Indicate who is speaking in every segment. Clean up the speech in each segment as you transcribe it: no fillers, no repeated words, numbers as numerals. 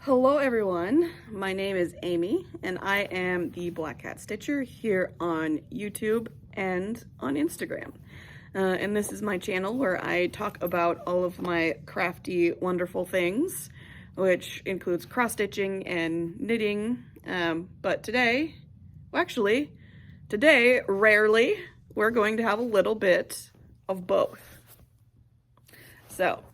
Speaker 1: Hello everyone, my name is Aimee and I am the Black Cat Stitcher here on YouTube and on Instagram. And this is my channel where I talk about all of my crafty, wonderful things, which includes cross-stitching and knitting. But today, rarely, we're going to have a little bit of both. So,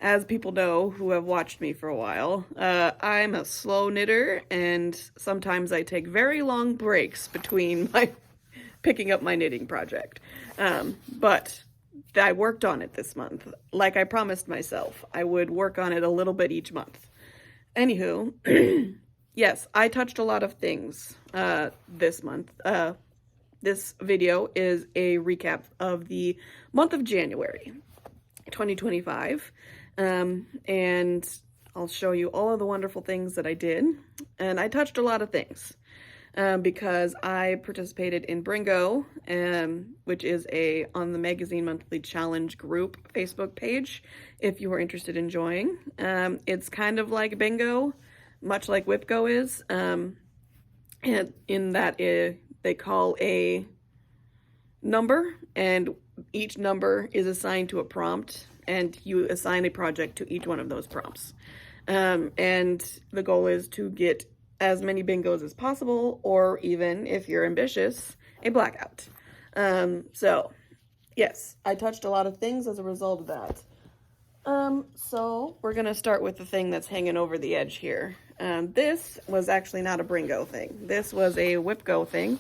Speaker 1: as people know who have watched me for a while, I'm a slow knitter, and sometimes I take very long breaks between picking up my knitting project. But I worked on it this month. Like I promised myself, I would work on it a little bit each month. Anywho, yes, I touched a lot of things this month. This video is a recap of the month of January 2025. And I'll show you all of the wonderful things that I did. And I touched a lot of things because I participated in Bringo, which is on the Magazine Monthly Challenge group Facebook page, if you are interested in joining. It's kind of like bingo, much like WIPGO is, and in that they call a number, and each number is assigned to a prompt, and you assign a project to each one of those prompts. And the goal is to get as many bingos as possible, or even, if you're ambitious, a blackout. So, yes, I touched a lot of things as a result of that. So we're gonna start with the thing that's hanging over the edge here. This was actually not a Bringo thing. This was a WIPGO thing.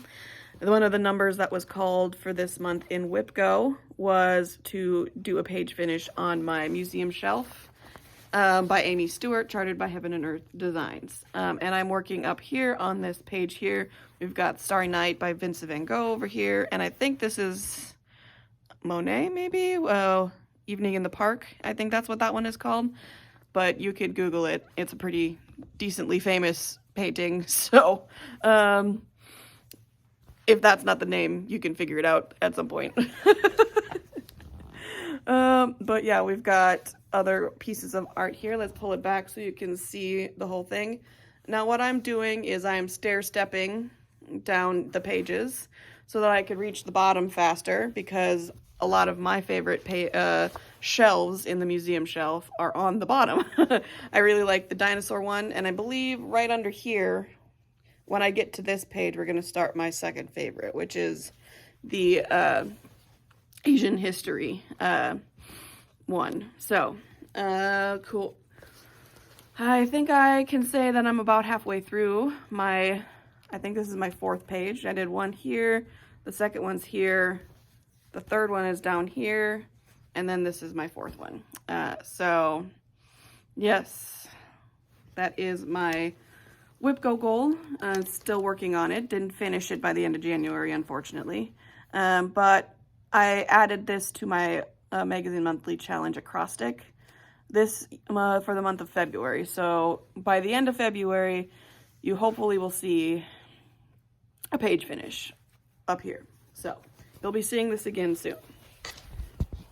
Speaker 1: One of the numbers that was called for this month in WIPGO was to do a page finish on my museum shelf by Aimee Stewart, charted by Heaven and Earth Designs. And I'm working up here on this page here. We've got Starry Night by Vincent van Gogh over here. And I think this is Monet, maybe? Evening in the Park. I think that's what that one is called. But you could Google it. It's a pretty decently famous painting. So, if that's not the name, you can figure it out at some point. But yeah, we've got other pieces of art here. Let's pull it back so you can see the whole thing. Now what I'm doing is I'm stair-stepping down the pages so that I could reach the bottom faster, because a lot of my favorite shelves in the museum shelf are on the bottom. I really like the dinosaur one, and I believe right under here, when I get to this page, we're going to start my second favorite, which is the Asian history one. So, cool. I think I can say that I'm about halfway through I think this is my fourth page. I did one here, the second one's here, the third one is down here, and then this is my fourth one. So, yes, that is my WIPGO goal. Still working on it. Didn't finish it by the end of January, unfortunately. But I added this to my Magazine Monthly Challenge acrostic this for the month of February. So by the end of February, you hopefully will see a page finish up here. So you'll be seeing this again soon.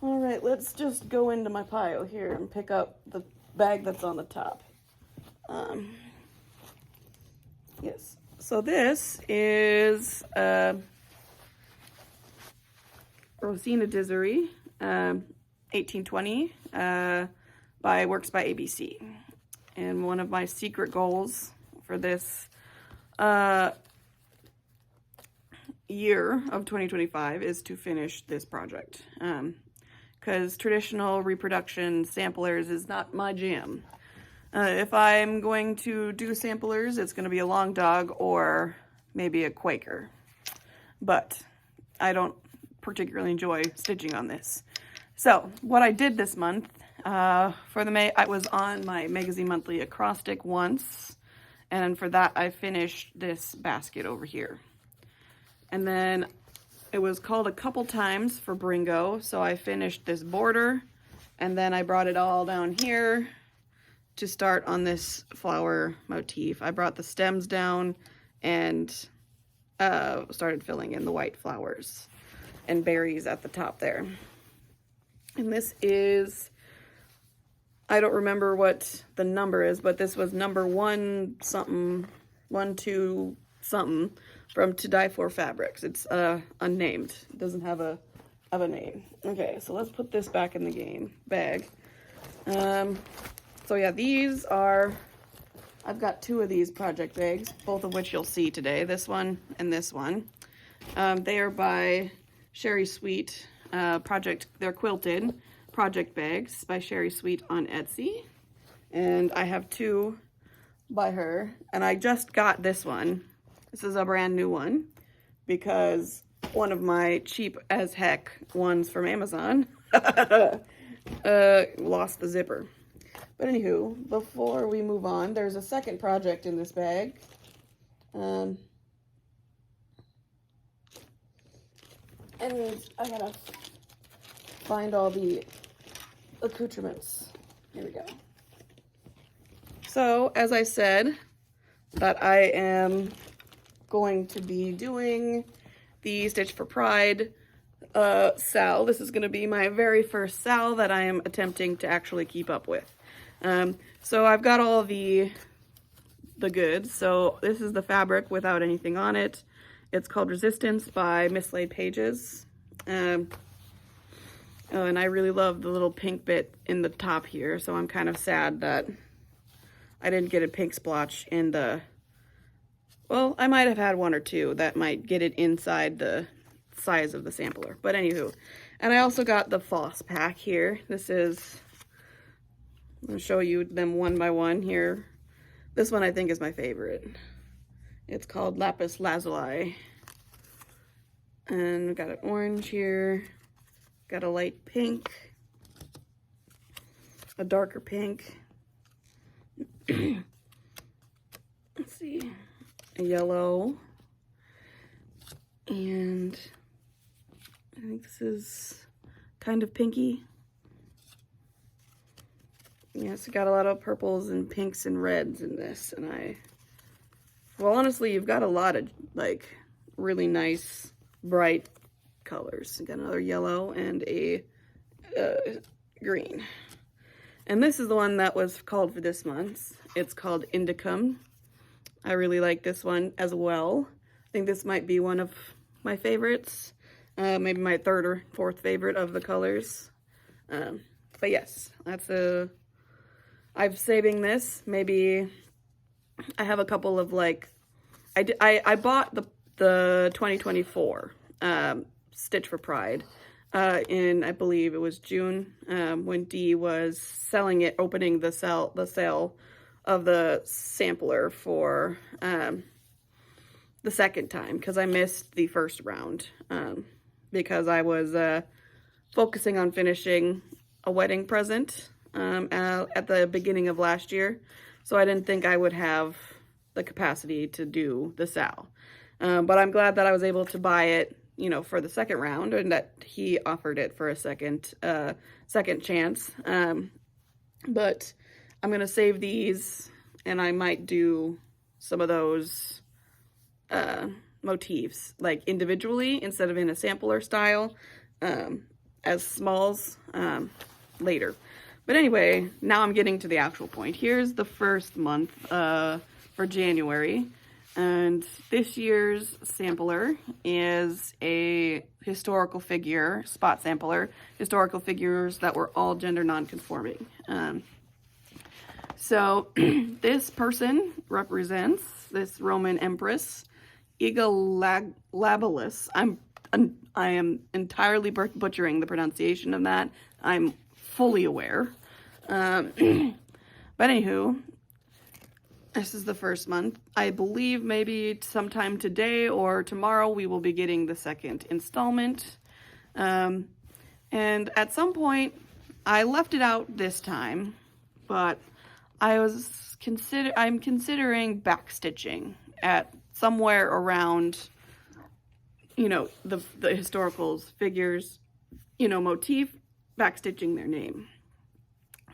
Speaker 1: All right, let's just go into my pile here and pick up the bag that's on the top. Yes, so this is Rosena Disery, 1820, by Works by ABC. And one of my secret goals for this year of 2025 is to finish this project. Because traditional reproduction samplers is not my jam. If I'm going to do samplers, it's going to be a long dog or maybe a Quaker. But I don't particularly enjoy stitching on this. So what I did this month, I was on my Magazine Monthly acrostic once, and for that I finished this basket over here. And then it was called a couple times for Bringo, so I finished this border, and then I brought it all down here to start on this flower motif. I brought the stems down and started filling in the white flowers and berries at the top there. And this is I don't remember what the number is, but this was number 1 something, 1, 2 something from To Die For Fabrics. It's unnamed. It doesn't have a name. Okay, so let's put this back in the bag. So yeah, these are, I've got 2 of these project bags, both of which you'll see today, this one and this one. They are by Sherry Sweet they're quilted project bags by Sherry Sweet on Etsy. And I have 2 by her, and I just got this one. This is a brand new one because one of my cheap as heck ones from Amazon lost the zipper. But anywho, before we move on, there's a second project in this bag. And I gotta find all the accoutrements. Here we go. So, as I said, that I am going to be doing the Stitch4Pride SAL. This is going to be my very first SAL that I am attempting to actually keep up with. So I've got all the goods. So this is the fabric without anything on it. It's called Resistance by Mislaid Pages. And I really love the little pink bit in the top here. So I'm kind of sad that I didn't get a pink splotch in the, well, I might have had 1 or 2 that might get it inside the size of the sampler. But anywho, and I also got the floss pack here. This is, I'm going to show you them one by one here. This one I think is my favorite. It's called Lapis Lazuli. And we've got an orange here. Got a light pink. A darker pink. Let's see. A yellow. And I think this is kind of pinky. Yeah, it's got a lot of purples and pinks and reds in this, and well, honestly, you've got a lot of, like, really nice, bright colors. You got another yellow and a green. And this is the one that was called for this month. It's called Indicum. I really like this one as well. I think this might be one of my favorites. Maybe my 3rd or 4th favorite of the colors. But yes, that's I'm saving this. Maybe I have a couple of, like, I bought the 2024 Stitch4Pride in, I believe it was June, when Dee was selling it, opening the sale of the sampler for the second time, because I missed the first round because I was focusing on finishing a wedding present at the beginning of last year, so I didn't think I would have the capacity to do the SAL. But I'm glad that I was able to buy it, you know, for the second round, and that he offered it for a second chance. But I'm gonna save these, and I might do some of those motifs, like, individually instead of in a sampler style, as smalls later. But anyway, now I'm getting to the actual point. Here's the first month for January, and this year's sampler is a historical figure, spot sampler, historical figures that were all gender non-conforming. So this person represents this Roman Empress, Elagabalus. I am entirely butchering the pronunciation of that. I'm fully aware. But anywho, this is the first month. I believe maybe sometime today or tomorrow we will be getting the second installment. And at some point, I left it out this time, but I'm considering backstitching at somewhere around, you know, the historical figures, you know, motif, backstitching their name.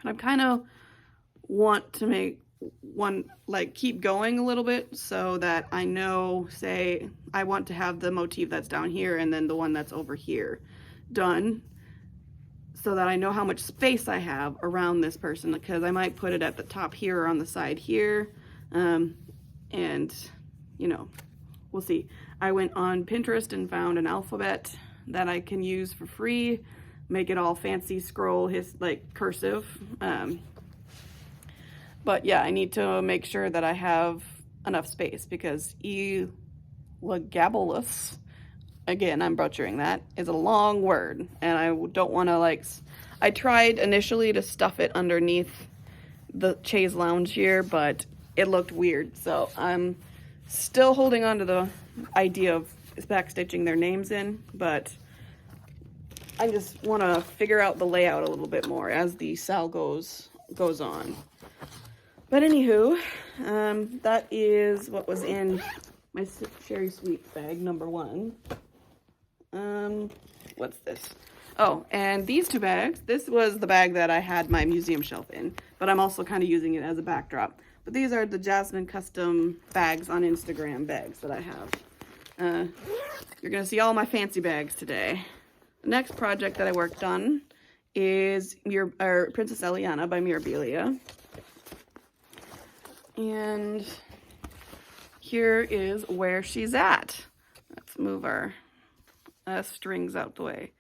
Speaker 1: And I kind of want to make one, like, keep going a little bit so that I know, say, I want to have the motif that's down here and then the one that's over here done, so that I know how much space I have around this person, because I might put it at the top here or on the side here. And, you know, we'll see. I went on Pinterest and found an alphabet that I can use for free, make it all fancy scroll, like cursive. But yeah, I need to make sure that I have enough space, because Elagabalus, again, I'm butchering that, is a long word, and I don't want to, like, I tried initially to stuff it underneath the chaise lounge here, but it looked weird, so I'm still holding on to the idea of backstitching their names in, but I just want to figure out the layout a little bit more as the SAL goes on. But anywho, that is what was in my Cherry Sweet bag number 1. What's this? Oh, and these 2 bags, this was the bag that I had my museum shelf in, but I'm also kind of using it as a backdrop. But these are the Jasmine custom bags on Instagram bags that I have. You're gonna see all my fancy bags today. The next project that I worked on is Princess Elliana by Mirabilia. And here is where she's at. Let's move our strings out the way.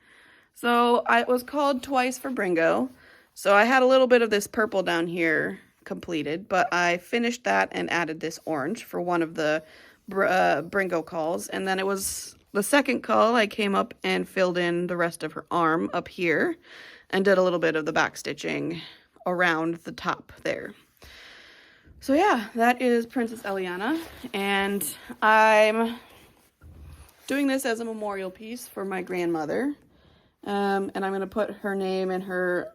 Speaker 1: So it was called Twice for Bringo. So I had a little bit of this purple down here completed, but I finished that and added this orange for one of the Bringo calls. And then it was the second call, I came up and filled in the rest of her arm up here and did a little bit of the back stitching around the top there. So yeah, that is Princess Elliana, and I'm doing this as a memorial piece for my grandmother. And I'm going to put her name and her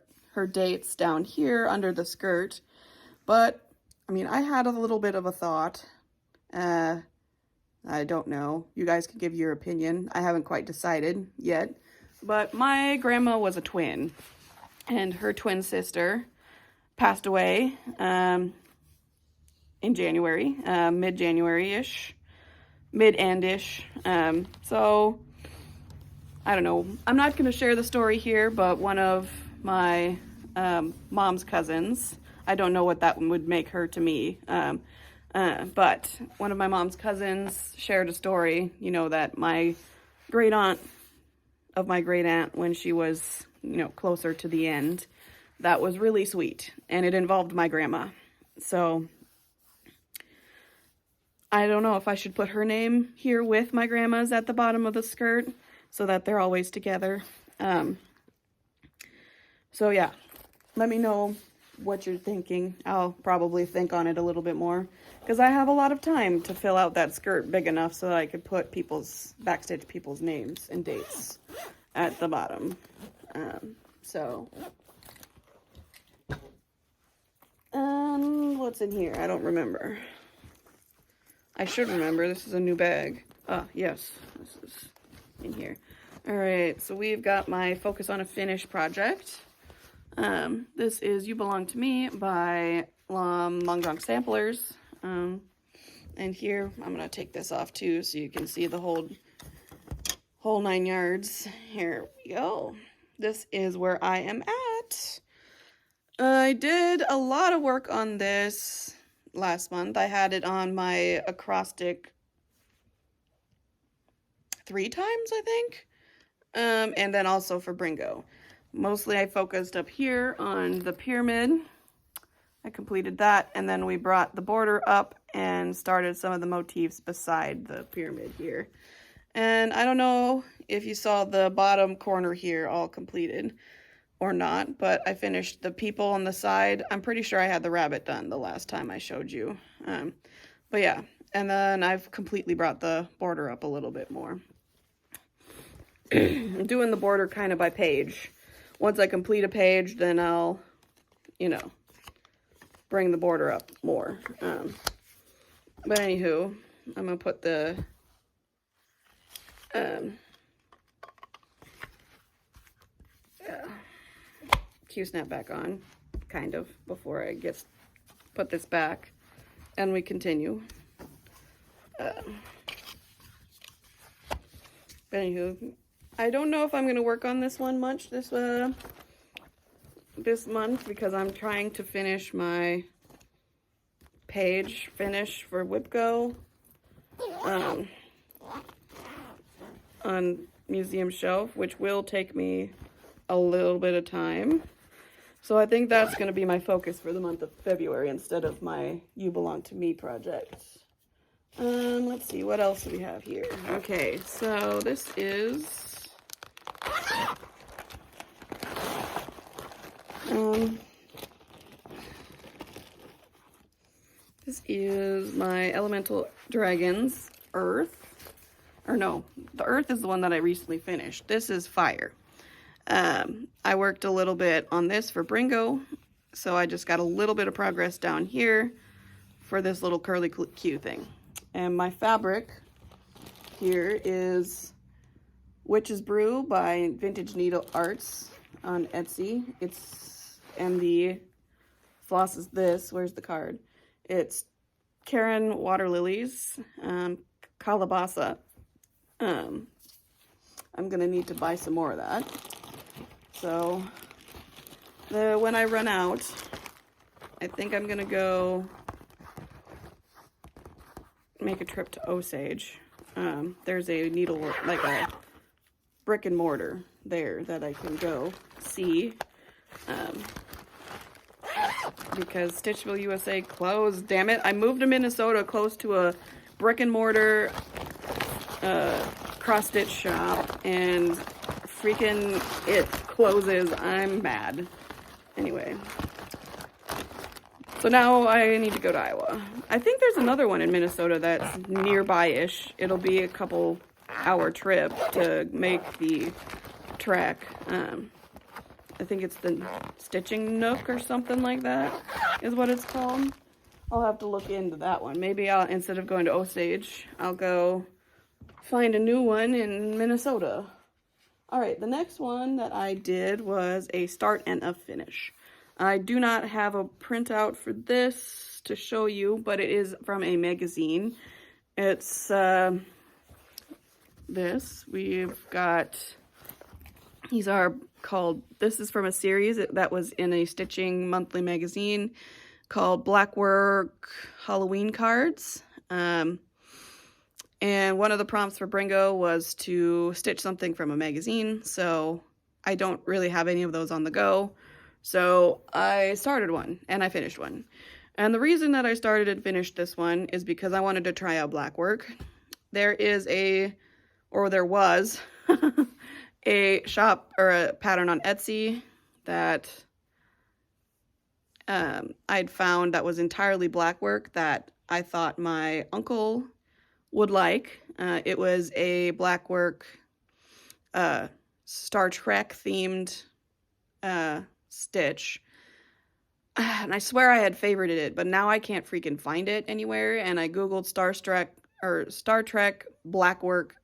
Speaker 1: dates down here under the skirt. But, I mean, I had a little bit of a thought. I don't know. You guys can give your opinion. I haven't quite decided yet. But my grandma was a twin. And her twin sister passed away in January, mid-January-ish. Mid-end-ish. So I don't know. I'm not going to share the story here, but one of my mom's cousins, I don't know what that would make her to me, but one of my mom's cousins shared a story, you know, that my great aunt of my great aunt, when she was, you know, closer to the end, that was really sweet, and it involved my grandma. So I don't know if I should put her name here with my grandma's at the bottom of the skirt so that they're always together. So yeah, let me know what you're thinking. I'll probably think on it a little bit more because I have a lot of time to fill out that skirt big enough so that I could put backstitch people's names and dates at the bottom. What's in here? I don't remember. I should remember. This is a new bag. Ah, yes. This is in here. All right. So we've got my Focus on a Finish project. This is You Belong to Me by Long John Samplers. And here, I'm going to take this off too so you can see the whole 9 yards. Here we go. This is where I am at. I did a lot of work on this last month. I had it on my acrostic 3 times, I think. And then also for Bringo. Mostly I focused up here on the pyramid. I completed that, and then we brought the border up and started some of the motifs beside the pyramid here. And I don't know if you saw the bottom corner here all completed or not, but I finished the people on the side. I'm pretty sure I had the rabbit done the last time I showed you. But yeah, and then I've completely brought the border up a little bit more. I'm doing the border kind of by page. Once I complete a page, then I'll, you know, bring the border up more. But anywho, I'm going to put the Q-snap back on, kind of, before I put this back, and we continue. But anywho, I don't know if I'm going to work on this one much this this month because I'm trying to finish my page finish for WhipGo on Museum Shelf, which will take me a little bit of time. So I think that's going to be my focus for the month of February instead of my You Belong to Me project. Let's see, what else do we have here? Okay, so this is my Elemental Dragons Earth. Or no, the Earth is the one that I recently finished. This is Fire. I worked a little bit on this for Bringo, so I just got a little bit of progress down here for this little curly Q thing. And my fabric here is Witch's Brew by Vintage Needle Arts on Etsy. And the floss is this. Where's the card? It's Karen Water Lilies, Calabasa. I'm gonna need to buy some more of that. So when I run out, I think I'm gonna go make a trip to Osage. There's a needlework, like a brick and mortar there that I can go see. Because Stitchville USA closed, damn it. I moved to Minnesota close to a brick and mortar cross stitch shop and freaking it closes. I'm mad. Anyway. So now I need to go to Iowa. I think there's another one in Minnesota that's nearby-ish. It'll be a couple hour trip to make the trek. I think it's the Stitching Nook or something like that is what it's called. I'll have to look into that one. Maybe I'll, instead of going to Osage, I'll go find a new one in Minnesota. All right, the next one that I did was a start and a finish. I do not have a printout for this to show you, but it is from a magazine. It's this. We've got, these are called, this is from a series that was in a Stitching Monthly magazine called Blackwork Halloween Cards. And one of the prompts for Bringo was to stitch something from a magazine, so I don't really have any of those on the go. So I started one, and I finished one. And the reason that I started and finished this one is because I wanted to try out Blackwork. There is there was, a shop or a pattern on Etsy that I'd found that was entirely Blackwork that I thought my uncle would like. It was a Blackwork Star Trek themed stitch. And I swear I had favorited it, but now I can't freaking find it anywhere. And I googled Star Trek Blackwork,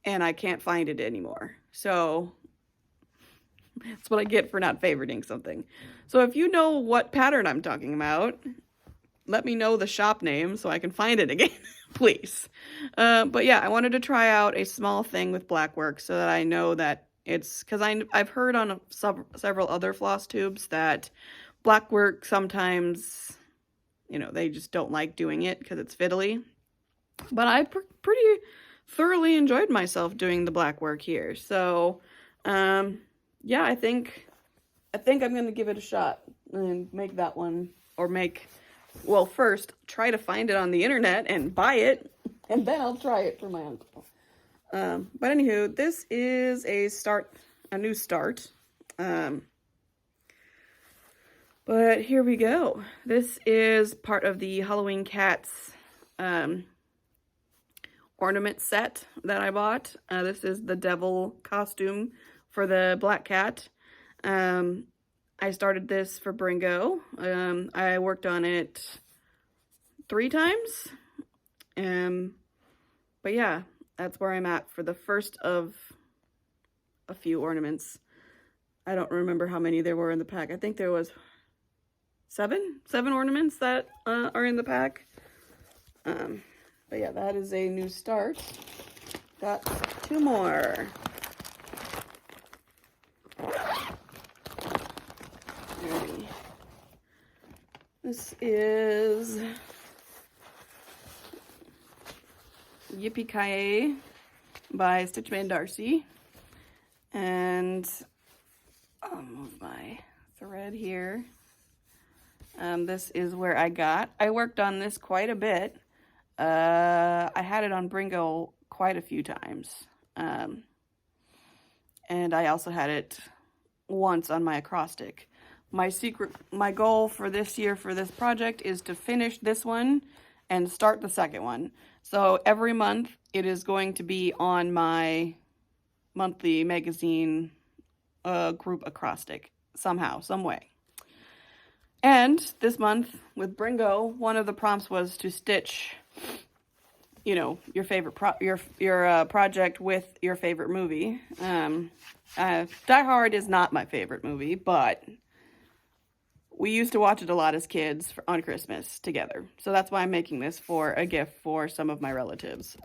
Speaker 1: and I can't find it anymore. So that's what I get for not favoriting something. So if you know what pattern I'm talking about, let me know the shop name so I can find it again, please. But yeah, I wanted to try out a small thing with Blackwork so that I know that it's, because I've heard on several other floss tubes that Blackwork sometimes, you know, they just don't like doing it because it's fiddly. But I pretty thoroughly enjoyed myself doing the Blackwork here. So, yeah, I think I'm going to give it a shot and make that one, or well, first, try to find it on the internet and buy it, and then I'll try it for my uncle. But anywho, this is a new start. But here we go. This is part of the Halloween Cats ornament set that I bought. This is the devil costume for the black cat. I started this for Bringo. I worked on it 3 times. But yeah, that's where I'm at for the first of a few ornaments. I don't remember how many there were in the pack. I think there was 7 ornaments that are in the pack. But yeah, that is a new start. Got 2 more. This is Yipee by Stitch4Pride and Darcy. And I'll move my thread here. This is where I worked on this quite a bit. I had it on Bringo quite a few times. And I also had it once on my acrostic. My goal for this year for this project is to finish this one and start the second one. So every month it is going to be on my monthly magazine group acrostic somehow, some way. And this month with Bringo, one of the prompts was to stitch, you know, your favorite project with your favorite movie. Die Hard is not my favorite movie, but we used to watch it a lot as kids on Christmas together. So that's why I'm making this for a gift for some of my relatives.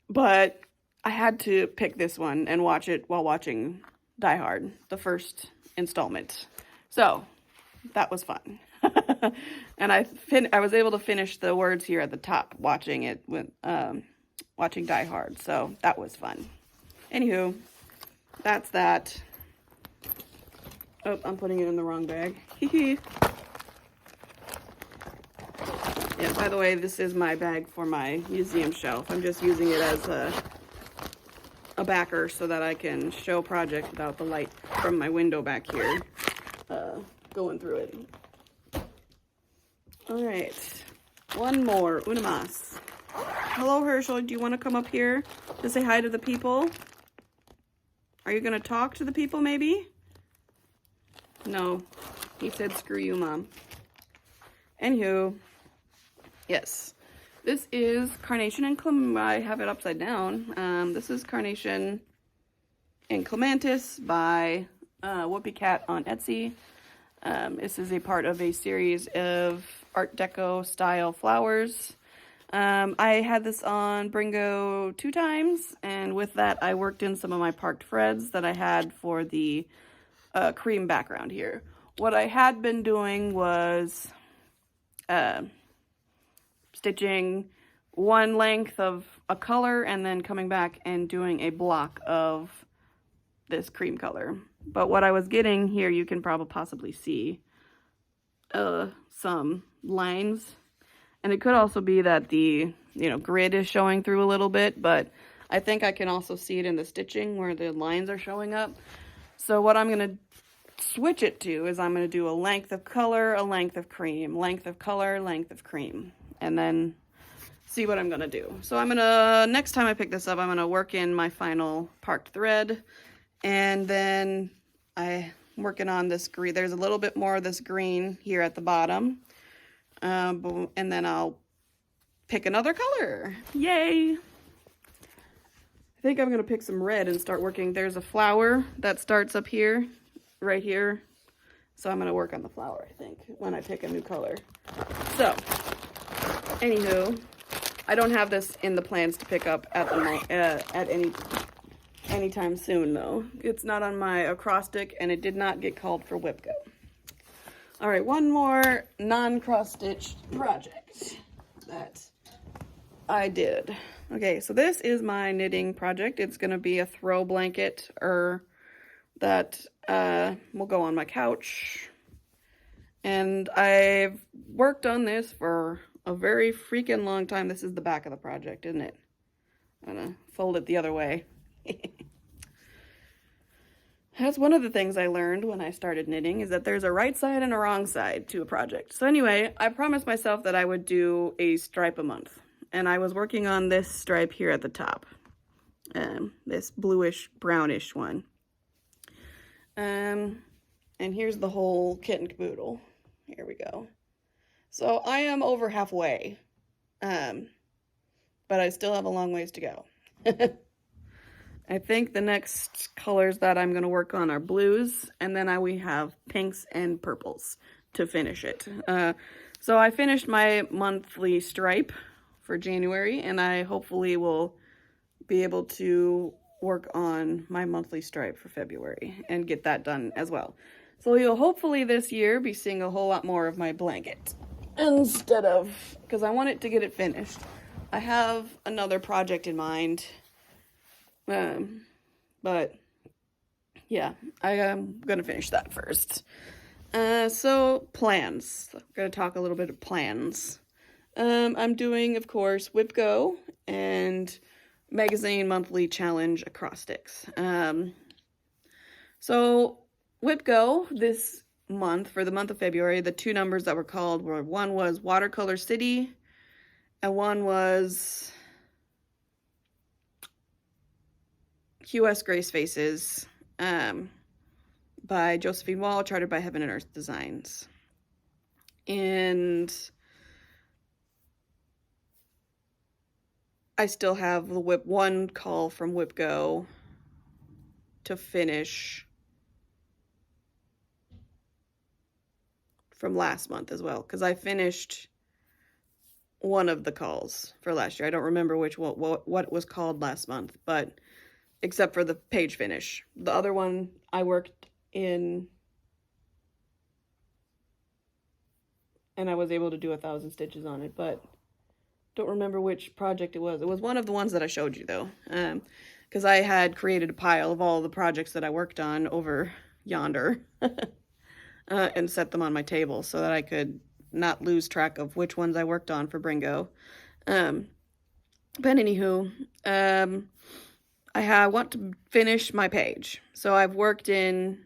Speaker 1: But I had to pick this one and watch it while watching Die Hard, the first installment. So that was fun. And I was able to finish the words here at the top watching it with watching Die Hard. So that was fun. Anywho, that's that. Oh, I'm putting it in the wrong bag. Yeah, by the way, this is my bag for my museum shelf. I'm just using it as a backer so that I can show projects without the light from my window back here going through it. All right, one more, una más. Hello, Herschel, do you want to come up here to say hi to the people? Are you going to talk to the people, maybe? No, he said, screw you, Mom. Anywho, yes, this is Carnation and Clemantis. I have it upside down. This is Carnation and Clemantis by Whoopicat on Etsy. This is a part of a series of Art Deco style flowers. I had this on Bringo 2 times, and with that I worked in some of my parked threads that I had for the cream background here. What I had been doing was stitching one length of a color and then coming back and doing a block of this cream color. But what I was getting here, you can probably possibly see some lines. And it could also be that the, grid is showing through a little bit, but I think I can also see it in the stitching where the lines are showing up. So what I'm going to switch it to is I'm going to do a length of color, a length of cream, length of color, length of cream, and then see what I'm going to do. So next time I pick this up, I'm going to work in my final parked thread, and then I'm working on this green. There's a little bit more of this green here at the bottom, and then I'll pick another color. Yay! I think I'm going to pick some red and start working. There's a flower that starts up here, right here. So I'm going to work on the flower, I think, when I pick a new color. So, anywho, I don't have this in the plans to pick up at any time soon, though. It's not on my acrostic, and it did not get called for Whip Go. All right, one more non-cross-stitched project that I did. Okay, so this is my knitting project. It's going to be a throw blanket that will go on my couch. And I've worked on this for a very freaking long time. This is the back of the project, isn't it? I'm going to fold it the other way. That's one of the things I learned when I started knitting, is that there's a right side and a wrong side to a project. So anyway, I promised myself that I would do a stripe a month. And I was working on this stripe here at the top. This bluish, brownish one. And here's the whole kit and caboodle. Here we go. So I am over halfway. But I still have a long ways to go. I think the next colors that I'm going to work on are blues, and then we have pinks and purples to finish it. So I finished my monthly stripe for January, and I hopefully will be able to work on my monthly stripe for February and get that done as well. So you'll hopefully this year be seeing a whole lot more of my blanket instead of, because I want it to get it finished. I have another project in mind, but yeah, I am going to finish that first. So plans. I'm going to talk a little bit of plans. I'm doing, of course, Whip Go and Magazine Monthly Challenge acrostics. So Whip Go this month, for the month of February, the two numbers that were called were, one was Watercolor City and one was QS Grace Faces by Josephine Wall, chartered by Heaven and Earth Designs. And I still have the one call from Whip Go to finish from last month as well, because I finished one of the calls for last year. I don't remember what it was called last month, but except for the page finish. The other one I worked in and I was able to do 1,000 stitches on it, but don't remember which project it was. It was one of the ones that I showed you though, because I had created a pile of all the projects that I worked on over yonder and set them on my table so that I could not lose track of which ones I worked on for Bringo. But anywho, I want to finish my page. So I've worked in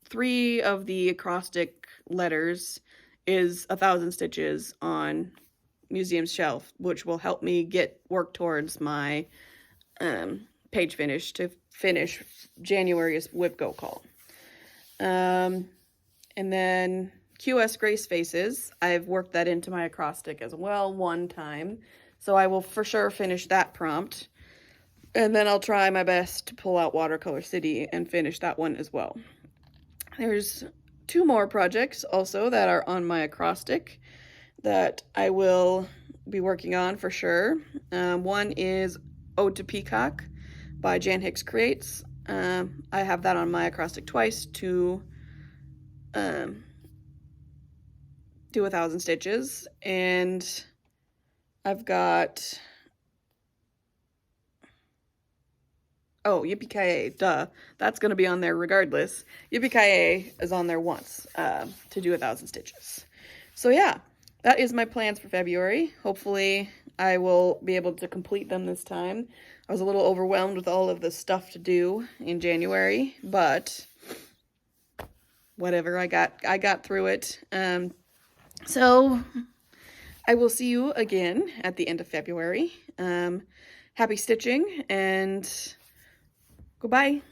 Speaker 1: 3 of the acrostic letters is 1,000 stitches on museum's shelf, which will help me work towards my page finish to finish January's Whip Go call. And then QS Grace Faces, I've worked that into my acrostic as well one time, so I will for sure finish that prompt. And then I'll try my best to pull out Watercolor City and finish that one as well. There's 2 more projects also that are on my acrostic that I will be working on for sure. One is Ode to Peacock by Jan Hicks Creates. I have that on my acrostic twice to do 1,000 stitches, and I've got Yipee, duh. That's going to be on there regardless. Yipee is on there once to do 1,000 stitches. So yeah, that is my plans for February. Hopefully I will be able to complete them this time. I was a little overwhelmed with all of the stuff to do in January, but whatever, I got through it. So I will see you again at the end of February. Happy stitching and goodbye.